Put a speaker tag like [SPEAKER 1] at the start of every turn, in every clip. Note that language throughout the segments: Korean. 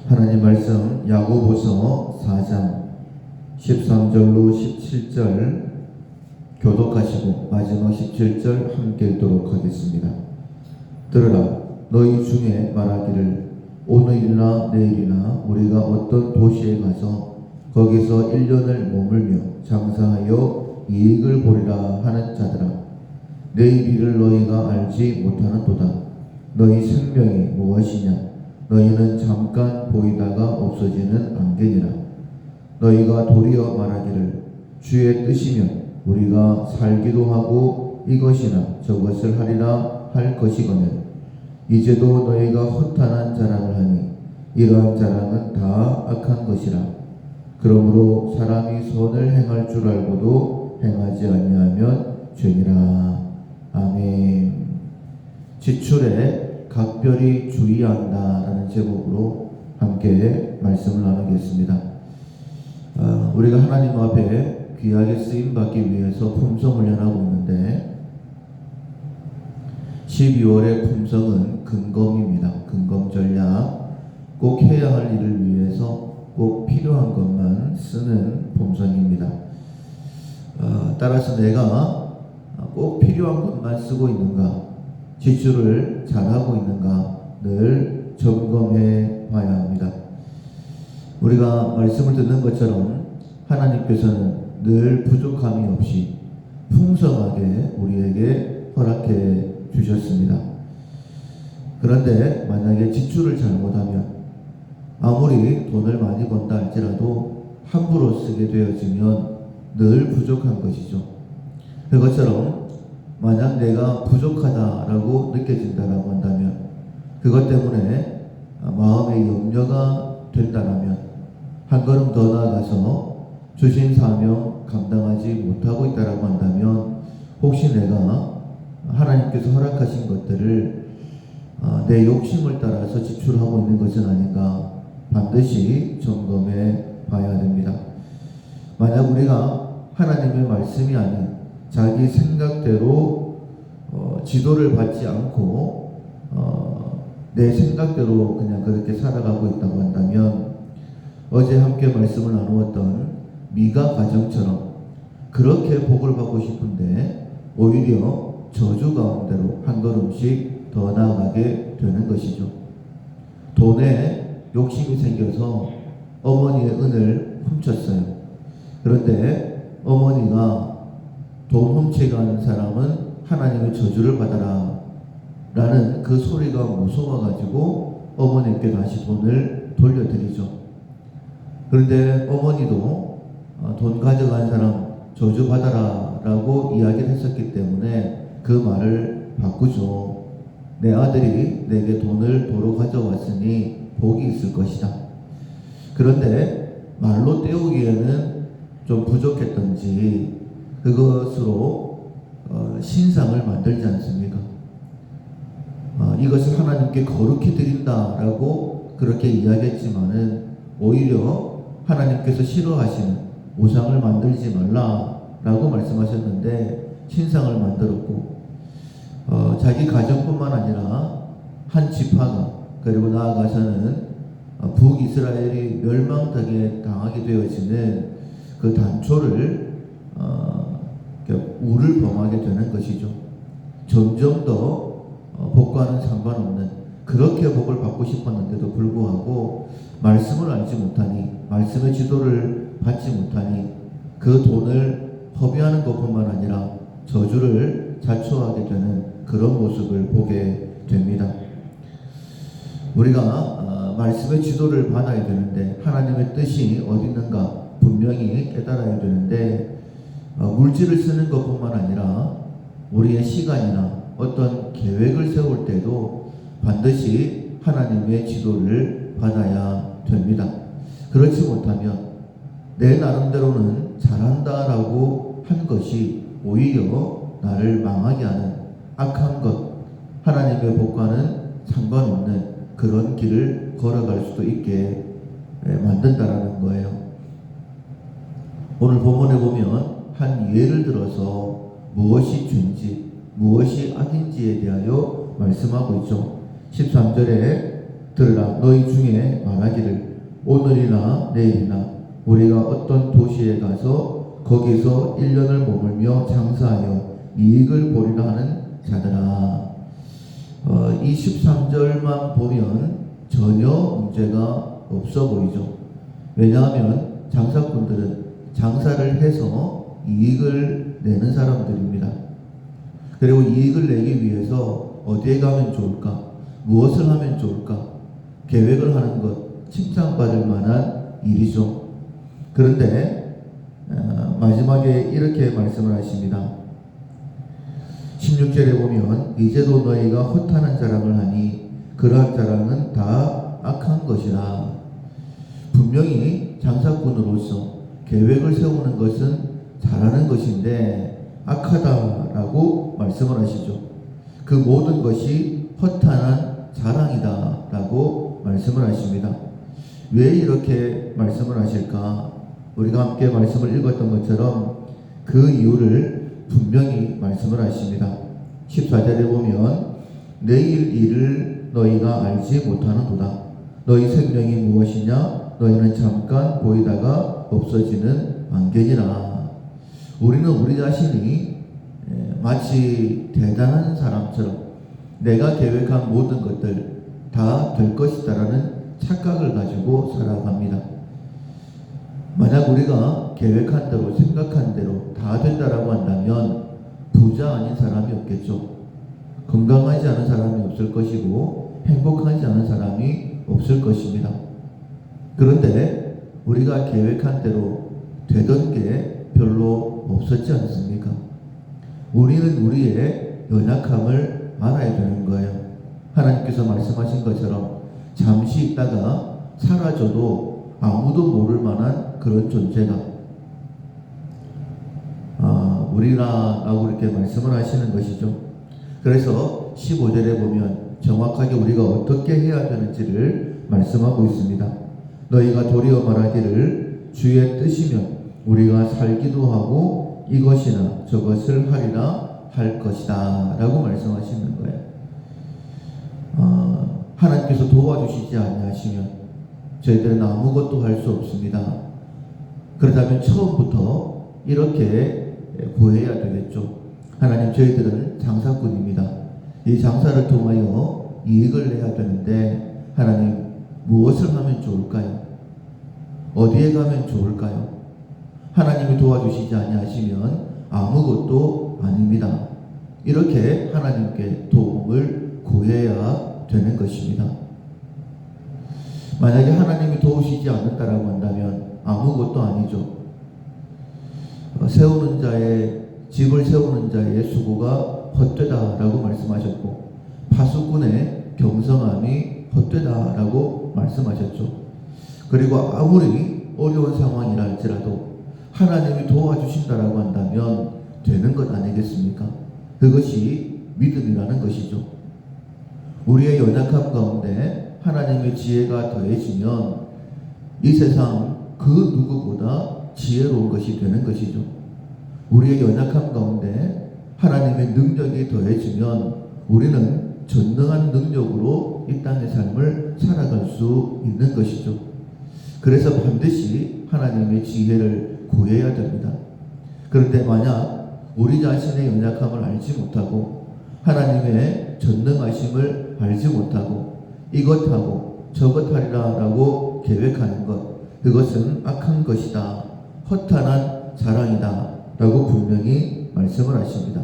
[SPEAKER 1] 하나님 말씀 야고보서 4장 13절로 17절 교독하시고 마지막 17절 함께 읽도록 하겠습니다. 들으라, 너희 중에 말하기를 오늘이나 내일이나 우리가 어떤 도시에 가서 거기서 1년을 머물며 장사하여 이익을 보리라 하는 자들아, 내일 일을 너희가 알지 못하는도다. 너희 생명이 무엇이냐? 너희는 잠깐 보이다가 없어지는 안개니라. 너희가 도리어 말하기를 주의 뜻이면 우리가 살기도 하고 이것이나 저것을 하리라 할 것이거늘 이제도 너희가 허탄한 자랑을 하니 이러한 자랑은 다 악한 것이라. 그러므로 사람이 선을 행할 줄 알고도 행하지 아니하면 죄니라. 아멘. 지출에 각별히 주의한다 라는 제목으로 함께 말씀을 나누겠습니다. 우리가 하나님 앞에 귀하게 쓰임받기 위해서 품성 훈련하고 있는데 12월의 품성은 근검입니다. 근검 전략, 꼭 해야 할 일을 위해서 꼭 필요한 것만 쓰는 품성입니다. 따라서 내가 꼭 필요한 것만 쓰고 있는가, 지출을 잘하고 있는가 늘 점검해 봐야 합니다. 우리가 말씀을 듣는 것처럼 하나님께서는 늘 부족함이 없이 풍성하게 우리에게 허락해 주셨습니다. 그런데 만약에 지출을 잘못하면 아무리 돈을 많이 번다 할지라도 함부로 쓰게 되어지면 늘 부족한 것이죠. 그것처럼 만약 내가 부족하다라고 느껴진다라고 한다면, 그것 때문에 마음의 염려가 된다라면 한 걸음 더 나아가서 주신 사명 감당하지 못하고 있다라고 한다면 혹시 내가 하나님께서 허락하신 것들을 내 욕심을 따라서 지출하고 있는 것은 아닌가 반드시 점검해 봐야 됩니다. 만약 우리가 하나님의 말씀이 아닌 자기 생각대로 지도를 받지 않고 내 생각대로 그냥 그렇게 살아가고 있다고 한다면 어제 함께 말씀을 나누었던 미가 가정처럼 그렇게 복을 받고 싶은데 오히려 저주 가운데로 한 걸음씩 더 나아가게 되는 것이죠. 돈에 욕심이 생겨서 어머니의 은을 훔쳤어요. 그런데 어머니가 돈 훔쳐가는 사람은 하나님의 저주를 받아라 라는 그 소리가 무서워가지고 어머니께 다시 돈을 돌려드리죠. 그런데 어머니도 돈 가져간 사람 저주 받아라 라고 이야기를 했었기 때문에 그 말을 바꾸죠. 내 아들이 내게 돈을 도로 가져왔으니 복이 있을 것이다. 그런데 말로 때우기에는 좀 부족했던지 그것으로 신상을 만들지 않습니까? 이것을 하나님께 거룩히 드린다라고 그렇게 이야기했지만은 오히려 하나님께서 싫어하시는 우상을 만들지 말라라고 말씀하셨는데 신상을 만들었고 자기 가정뿐만 아니라 한 지파가 그리고 나아가서는 북이스라엘이 멸망당하게 되어지는 그 단초를 우를 범하게 되는 것이죠. 점점 더 복과는 상관없는 그렇게 복을 받고 싶었는데도 불구하고 말씀을 알지 못하니, 말씀의 지도를 받지 못하니 그 돈을 허비하는 것뿐만 아니라 저주를 자초하게 되는 그런 모습을 보게 됩니다. 우리가 말씀의 지도를 받아야 되는데 하나님의 뜻이 어디 있는가 분명히 깨달아야 되는데 물질을 쓰는 것뿐만 아니라 우리의 시간이나 어떤 계획을 세울 때도 반드시 하나님의 지도를 받아야 됩니다. 그렇지 못하면 내 나름대로는 잘한다라고 한 것이 오히려 나를 망하게 하는 악한 것, 하나님의 복과는 상관없는 그런 길을 걸어갈 수도 있게 만든다라는 거예요. 오늘 본문에 보면 한 예를 들어서 무엇이 죄인지 무엇이 악인지에 대하여 말씀하고 있죠. 13절에 들으라. 너희 중에 말하기를 오늘이나 내일이나 우리가 어떤 도시에 가서 거기서 1년을 머물며 장사하여 이익을 보리라 하는 자들아. 이 13절만 보면 전혀 문제가 없어 보이죠. 왜냐하면 장사꾼들은 장사를 해서 이익을 내는 사람들입니다. 그리고 이익을 내기 위해서 어디에 가면 좋을까? 무엇을 하면 좋을까? 계획을 하는 것 칭찬받을 만한 일이죠. 그런데 마지막에 이렇게 말씀을 하십니다. 16절에 보면 이제도 너희가 허탄한 자랑을 하니 그러한 자랑은 다 악한 것이라. 분명히 장사꾼으로서 계획을 세우는 것은 잘하는 것인데 악하다라고 말씀을 하시죠. 그 모든 것이 허탄한 자랑이다 라고 말씀을 하십니다. 왜 이렇게 말씀을 하실까? 우리가 함께 말씀을 읽었던 것처럼 그 이유를 분명히 말씀을 하십니다. 14절에 보면 내일 일을 너희가 알지 못하는도다. 너희 생명이 무엇이냐? 너희는 잠깐 보이다가 없어지는 안개니라. 우리는 우리 자신이 마치 대단한 사람처럼 내가 계획한 모든 것들 다 될 것이다라는 착각을 가지고 살아갑니다. 만약 우리가 계획한 대로 생각한 대로 다 된다라고 한다면 부자 아닌 사람이 없겠죠. 건강하지 않은 사람이 없을 것이고 행복하지 않은 사람이 없을 것입니다. 그런데 우리가 계획한 대로 되던 게 별로 없었지 않습니까? 우리는 우리의 연약함을 알아야 되는 거예요. 하나님께서 말씀하신 것처럼 잠시 있다가 사라져도 아무도 모를 만한 그런 존재가 우리라고 이렇게 말씀을 하시는 것이죠. 그래서 15절에 보면 정확하게 우리가 어떻게 해야 되는지를 말씀하고 있습니다. 너희가 도리어 말하기를 주의 뜻이면 우리가 살기도 하고 이것이나 저것을 하리라 할 것이다 라고 말씀하시는 거예요. 하나님께서 도와주시지 아니하시면 저희들은 아무것도 할 수 없습니다. 그렇다면 처음부터 이렇게 구해야 되겠죠. 하나님, 저희들은 장사꾼입니다. 이 장사를 통하여 이익을 내야 되는데 하나님, 무엇을 하면 좋을까요? 어디에 가면 좋을까요? 하나님이 도와주시지 아니하시면 아무것도 아닙니다. 이렇게 하나님께 도움을 구해야 되는 것입니다. 만약에 하나님이 도우시지 않는다라고 한다면 아무것도 아니죠. 집을 세우는 자의 수고가 헛되다라고 말씀하셨고 파수꾼의 경성함이 헛되다라고 말씀하셨죠. 그리고 아무리 어려운 상황이라 할지라도 하나님이 도와주신다라고 한다면 되는 것 아니겠습니까? 그것이 믿음이라는 것이죠. 우리의 연약함 가운데 하나님의 지혜가 더해지면 이 세상 그 누구보다 지혜로운 것이 되는 것이죠. 우리의 연약함 가운데 하나님의 능력이 더해지면 우리는 전능한 능력으로 이 땅의 삶을 살아갈 수 있는 것이죠. 그래서 반드시 하나님의 지혜를 구해야 됩니다. 그런데 만약 우리 자신의 연약함을 알지 못하고 하나님의 전능하심을 알지 못하고 이것하고 저것하리라 라고 계획하는 것, 그것은 악한 것이다, 허탄한 자랑이다 라고 분명히 말씀을 하십니다.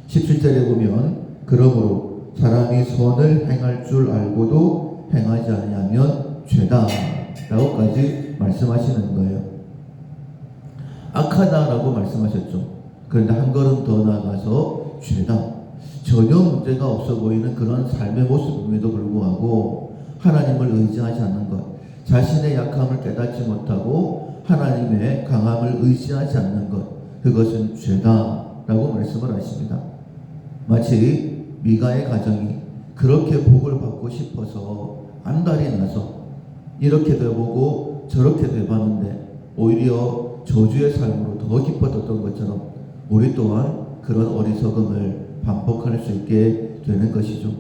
[SPEAKER 1] 17절에 보면 그러므로 사람이 선을 행할 줄 알고도 행하지 아니하면 죄다 라고까지 말씀하시는 거예요. 악하다라고 말씀하셨죠. 그런데 한 걸음 더 나아가서 죄다, 전혀 문제가 없어 보이는 그런 삶의 모습임에도 불구하고 하나님을 의지하지 않는 것, 자신의 약함을 깨닫지 못하고 하나님의 강함을 의지하지 않는 것, 그것은 죄다라고 말씀을 하십니다. 마치 미가의 가정이 그렇게 복을 받고 싶어서 안달이 나서 이렇게 돼보고 저렇게 돼봤는데 오히려 저주의 삶으로 더 깊어졌던 것처럼 우리 또한 그런 어리석음을 반복할 수 있게 되는 것이죠.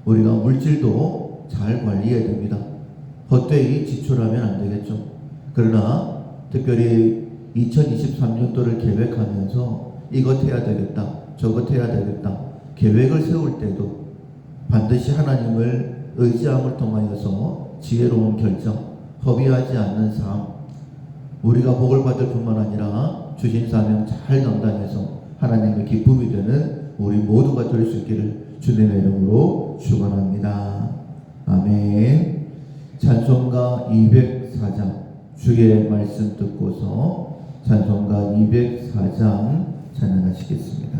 [SPEAKER 1] 우리가 물질도 잘 관리해야 됩니다. 헛되이 지출하면 안 되겠죠. 그러나 특별히 2023년도를 계획하면서 이것 해야 되겠다, 저것 해야 되겠다 계획을 세울 때도 반드시 하나님을 의지함을 통하여서 지혜로운 결정, 허비하지 않는 삶, 우리가 복을 받을 뿐만 아니라 주신 사명 잘 감당해서 하나님의 기쁨이 되는 우리 모두가 될 수 있기를 주님의 이름으로 축원합니다. 아멘. 찬송가 204장, 주의 말씀 듣고서 찬송가 204장 찬양하시겠습니다.